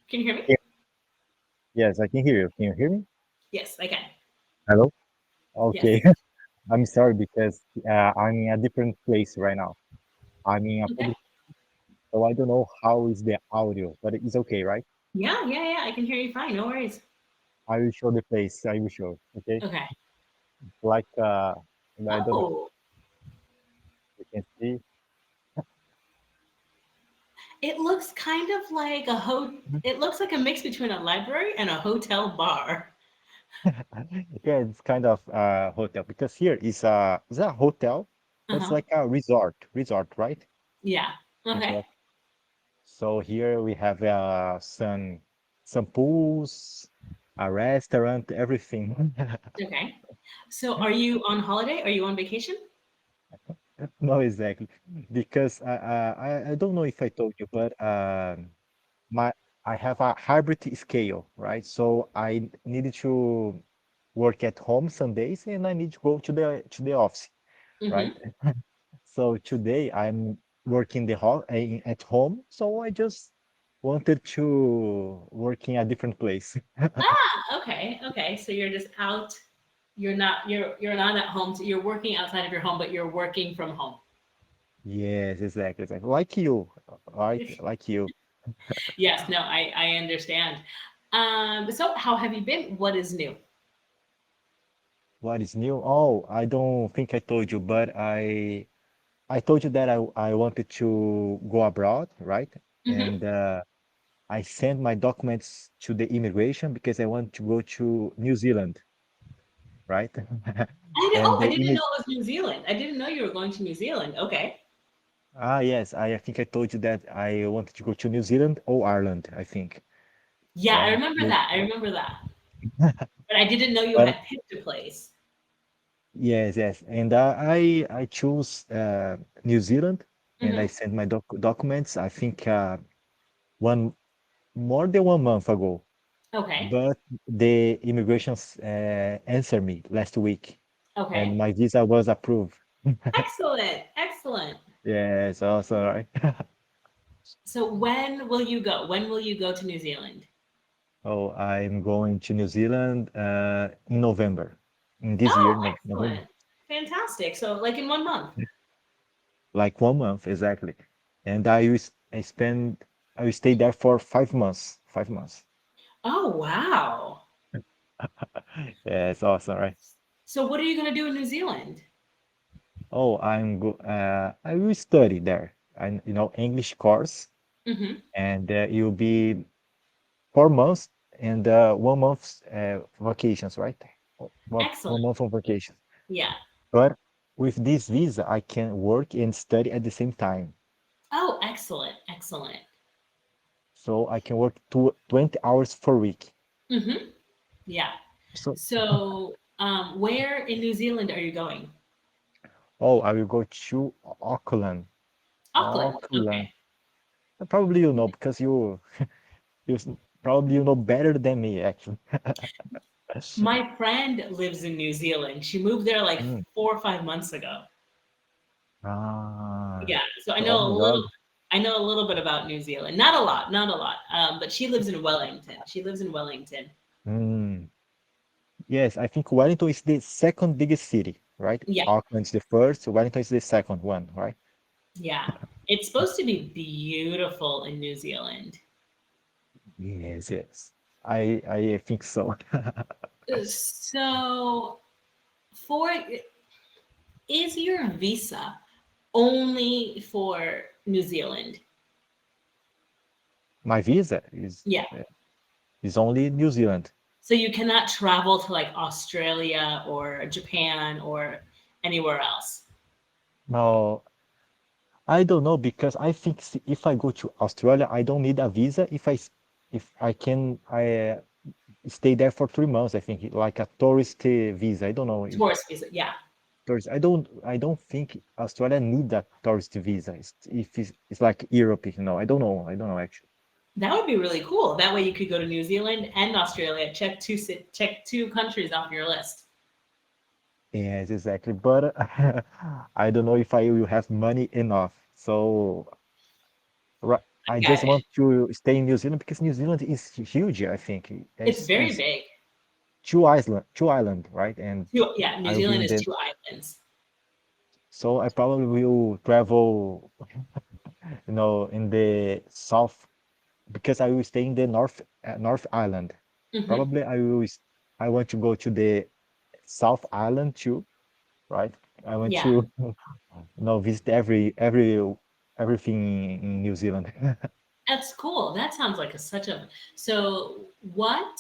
Can you hear me? Yeah, yes, I can hear you. Can you hear me? Yes, I can. Hello? Okay. Yes. I'm sorry because I'm in a different place right now. I'm in a Okay. public, so I don't know how is the audio, but it's okay, right? Yeah. I can hear you fine. No worries. I will show the place. I will show. Okay. Okay. Like I don't know. Oh, You can see. it looks kind of like it looks like a mix between a library and a hotel bar. Yeah, it's kind of hotel because here is a hotel, but it's Uh-huh. like a resort, right? Yeah. Okay. Resort. So here we have some pools, a restaurant, everything. Okay. So are you on holiday? Are you on vacation? No, exactly. Because I don't know if I told you, but my I have a hybrid scale, right? So I needed to work at home some days, and I need to go to the office, right? Mm-hmm. So today I'm working at home, so I just wanted to work in a different place. Ah, okay. Okay. So you're just out. You're not at home. So you're working outside of your home, but you're working from home. Yes, exactly. Like you, right? Like you. Yes, no, I understand. So how have you been? What is new? What is new? Oh, I don't think I told you, but I told you that I wanted to go abroad, right? Mm-hmm. And I sent my documents to the immigration because I want to go to New Zealand, right? And I the didn't know immig it was New Zealand. I didn't know you were going to New Zealand. Okay. yes, I think I told you that I wanted to go to New Zealand or Ireland, I think. Yeah, I Yeah. remember that. I remember that. But I didn't know you But had picked a place. yes. And I chose New Zealand and I Mm-hmm. sent my documents, I think one more than 1 month ago. Okay. But the immigrations answered me last week and Okay. my visa was approved. Excellent. Excellent. Yes, also right. So when will you go? When will you go to New Zealand? Oh, I'm going to New Zealand in November. In this year, Oh, no, November. excellent. Fantastic. So like in 1 month. Like 1 month exactly. And I will stay there for 5 months. 5 months. Oh, wow. Yeah, it's awesome, right? So what are you going to do in New Zealand? Oh, I will study there. And English course, Mm-hmm. and it will be 4 months and 1 month vacations, right? One Excellent. month of vacation. Yeah. But with this visa, I can work and study at the same time. Oh, excellent. Excellent. So I can work 20 hours per week. Mm-hmm. Yeah. So, So, where in New Zealand are you going? oh, I will go to Auckland. Auckland. Auckland. Okay. Probably you know because you s- probably you know better than me actually. My friend lives in New Zealand. She moved there like Mm. 4 or 5 months ago. Ah, Yeah. So oh my God. I know a little bit about New Zealand. Not a lot, not a lot. But she lives in Wellington. She lives in Wellington. Mm. Yes, I think Wellington is the second biggest city, right? Yeah. Auckland is the first, Wellington is the second one, right? Yeah. It's supposed to be beautiful in New Zealand. Yes. I think so. So, for is your visa only for New Zealand? My visa Yeah. is only New Zealand. So you cannot travel to like Australia or Japan or anywhere else. No, I don't know because I think if I go to Australia, I don't need a visa if I can stay there for 3 months. I think like a tourist visa. I don't know if Tourist visa. Yeah. tourist. I don't think Australia need a tourist visa. If it's like Europe, I don't know actually. That would be really cool. That way you could go to New Zealand and Australia, check two countries off your list. Yes, exactly. But I don't know if I will have money enough. So right. I I got just it. want to stay in New Zealand because New Zealand is huge, I think. It's It's, very it's big. two island, right? And Yeah, New I will be Zealand in is the, two islands. so I probably will travel, in the south because I will stay in the North Island. Hmm. Probably I want to go to the South Island too, right? I want Yeah, to, visit everything in New Zealand. that's cool. That sounds like such a. So, what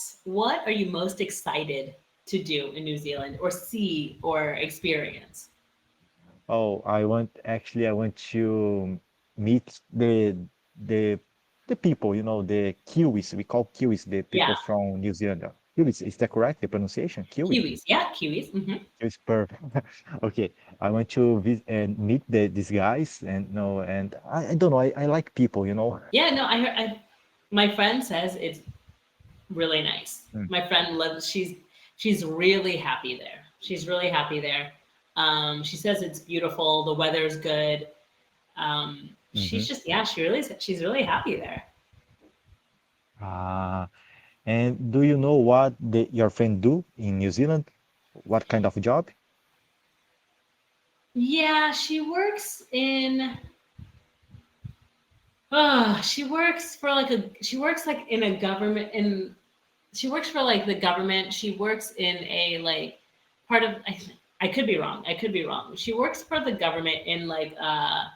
are you most excited to do in New Zealand, or see, or experience? Oh, I want to meet the the people, the Kiwis. We call Kiwis the Yeah, people from New Zealand. Kiwis, is that correct? The pronunciation? Kiwi. Kiwis. Yeah, Kiwis. Kiwis, perfect. Okay, I want to visit and meet these guys, and I don't know. I like people. Yeah, no, I heard. My friend says it's really nice. Mm. My friend loves. She's really happy there. She's really happy there. She says it's beautiful. The weather's good. Mm-hmm. She's just she's really happy there. Ah, and do you know what your friend do in New Zealand? What kind of job? Yeah, she works like in a government in she works for like the government. She works in a like part of I could be wrong. I could be wrong. She works for the government in like a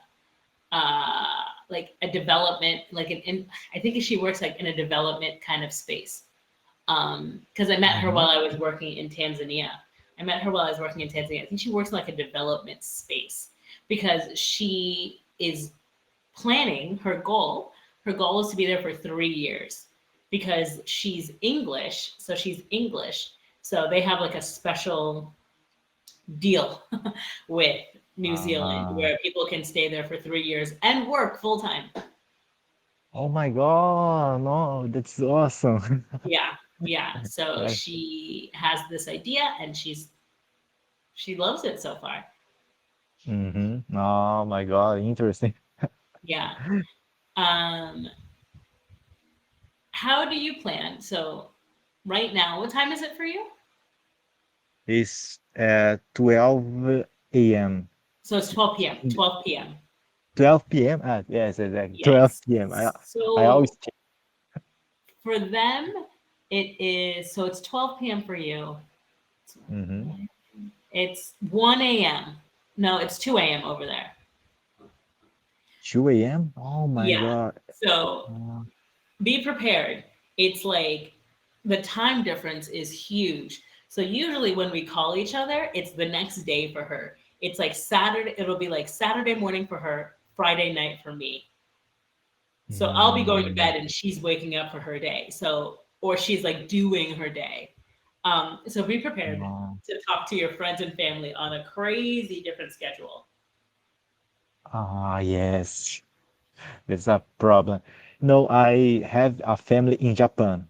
development like I think she works like in a development kind of space. Because I met her Mm-hmm. while I was working in Tanzania. I met her while I was working in Tanzania. I think she works in like a development space because she is planning her goal. Her goal is to be there for 3 years because she's English. So she's English. So they have like a special deal with New Zealand Ah, where people can stay there for 3 years and work full time. oh my God, no, that's awesome. Yeah. Yeah. So Right. she has this idea and she loves it so far. Mm-hmm. Oh my God, interesting. Yeah. Um, how do you plan? So right now, what time is it for you? It's 12 a.m. So it's 12 p.m. 12 p.m. 12 p.m. Ah, yes, exactly. Yes. 12 p.m. I always So check. for them, so it's 12 p.m. for you. Mm-hmm. It's 1 a.m. No, it's 2 a.m. over there. 2 a.m. Oh my Yeah. God. So Uh, be prepared. It's like the time difference is huge. So usually when we call each other, it's the next day for her. It's like Saturday, it'll be like Saturday morning for her, Friday night for me. So I'll be going to mm, bed and she's waking up for her day. So, or she's like doing her day. So be prepared no. to talk to your friends and family on a crazy different schedule. Ah, yes. That's a problem. No, I have a family in Japan.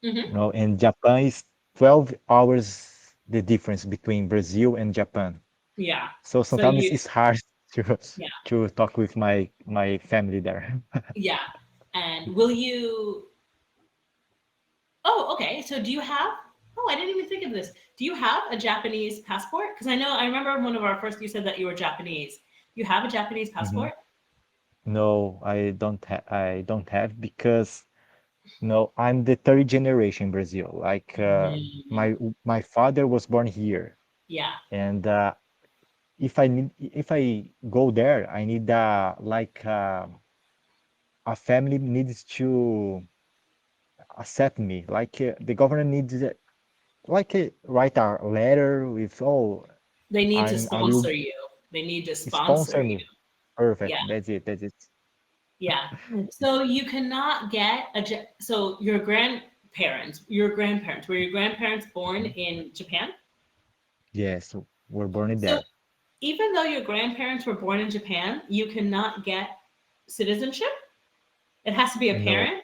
Hmm. And Japan is 12 hours the difference between Brazil and Japan. Yeah. So So sometimes it's hard to yeah, to talk with my family there. yeah. And will you, oh, okay. So do you have, oh, I didn't even think of this. Do you have a Japanese passport? Because I remember one of our first, you said that you were Japanese. You have a Japanese Mhm. passport? No, I don't have because no, I'm the third generation in Brazil. Like Mm, my father was born here, yeah. and if I go there, I need like a family needs to accept me. Like the government needs like write a letter with They need to I will sponsor you. They need to sponsor sponsor you. me. Perfect. Yeah. That's it. That's it. Yeah. So you cannot get so your grandparents, were your grandparents born Mhm. in Japan? Yes, we're born in So there. even though your grandparents were born in Japan, you cannot get citizenship. It has to be a No. parent.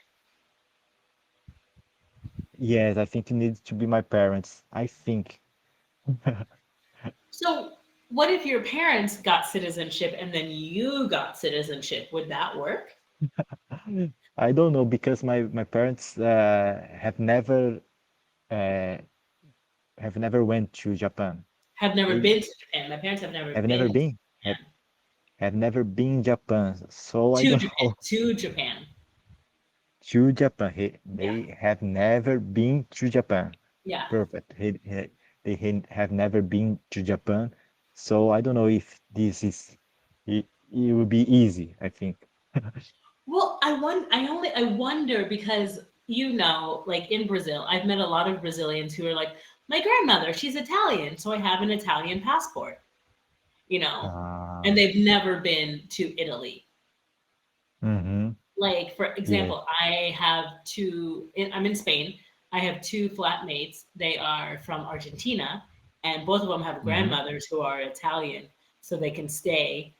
Yes, I think it needs to be my parents. I think. So what if your parents got citizenship and then you got citizenship? Would that work? I don't know because my parents uh have never went to Japan. Have never They been to Japan. My parents have never have never been to been Japan. have never been Japan, so I To don't Japan. know. To Japan. To Japan, Yeah. they have never been to Japan. Yeah. Perfect. Have never been to Japan, so I don't know if it will be easy, I think. Well, I wonder because like in Brazil, I've met a lot of Brazilians who are like, my grandmother, she's Italian, so I have an Italian passport, you know, and Ah, they've never been to Italy. mm-hmm. Like for Yes. example, I'm in Spain. I have two flatmates. They are from Argentina, and both of them have Mm-hmm. grandmothers who are Italian, so they can stay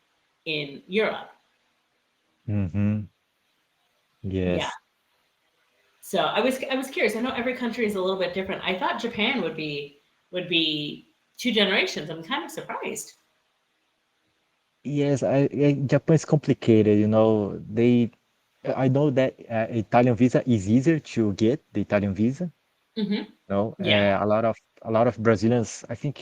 in Europe. Mm-hmm. Yeah. Yes. So I was curious. I know every country is a little bit different. I thought Japan would be two generations. I'm kind of surprised. Yes, Japan is complicated, I know that Italian visa is easier to get, the Italian visa. Hmm. No, Yeah. a lot of Brazilians, I think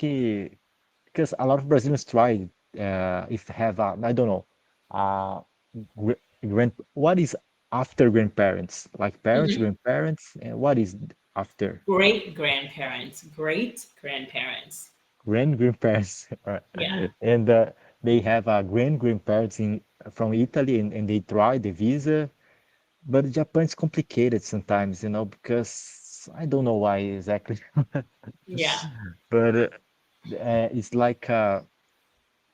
because a lot of Brazilians tried if have I don't know uh what is after grandparents, like parents, Hmm. grandparents, and what is after Great grandparents. Great grandparents. grandparents, right? Yeah. And they have grandparents in from Italy, and they try the visa, but Japan is complicated sometimes, because I don't know why exactly. Yeah. But it's like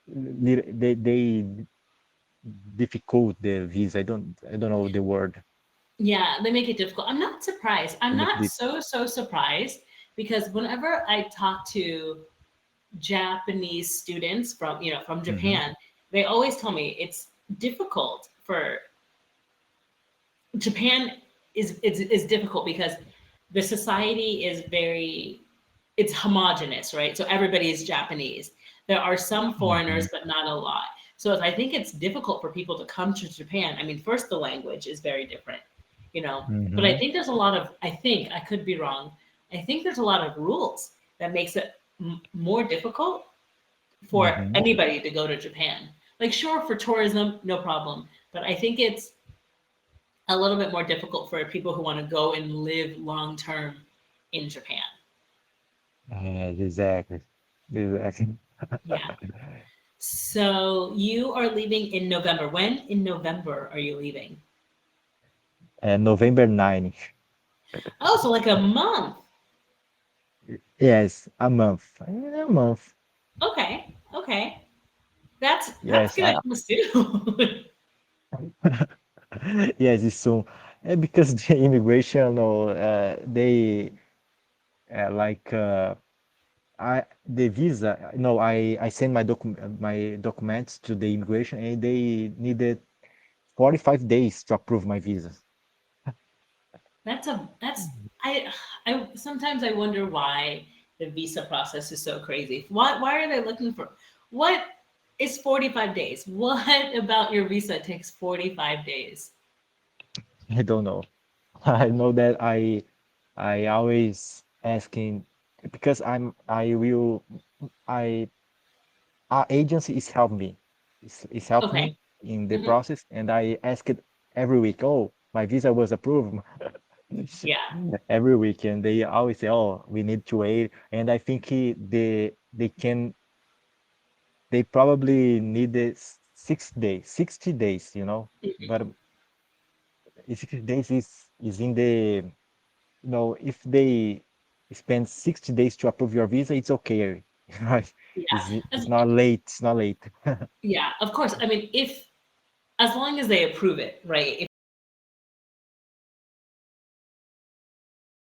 they difficult the visa. I don't know the word. Yeah, they make it difficult. I'm not surprised. I'm They make not it. so surprised because whenever I talk to Japanese students from Hmm. Japan, they always tell me it's difficult for Japan is difficult because the society is very it's homogenous, right? So everybody is Japanese. There are some Hmm. foreigners, but not a lot. So I think it's difficult for people to come to Japan. I mean, first the language is very different, but I Hmm. think there's a lot of I think I could be wrong. I think there's a lot of rules that makes it more difficult for Hmm. anybody to go to Japan. Like sure for tourism, no problem, but I think it's a little bit more difficult for people who want to go and live long term in Japan. Exactly. Exactly. Yeah. So you are leaving in November. When in November are you leaving? And November 9th. Oh, so like a month. Yes, a month. A month. Okay. Okay. That's Yes, good news too. yes, it's soon. Because the immigration, or they like the visa. No, I sent my documents to the immigration, and they needed 45 days to approve my visa. that's I sometimes I wonder why the visa process is so crazy. Why are they looking for what is 45 days? What about your visa takes 45 days? I don't know. I know that I always asking because I our agency is help me. Is help Okay. me in the Hmm. process, and I ask it every week. Oh, my visa was approved. Yeah. Every week, and they always say, "Oh, we need to wait." And I think they probably need 6 days, 60 days, But 60 days is in if they spend 60 days to approve your visa, it's okay, right? Yeah. It's As- not late. It's not late. yeah. Of course. I mean, if as long as they approve it, right?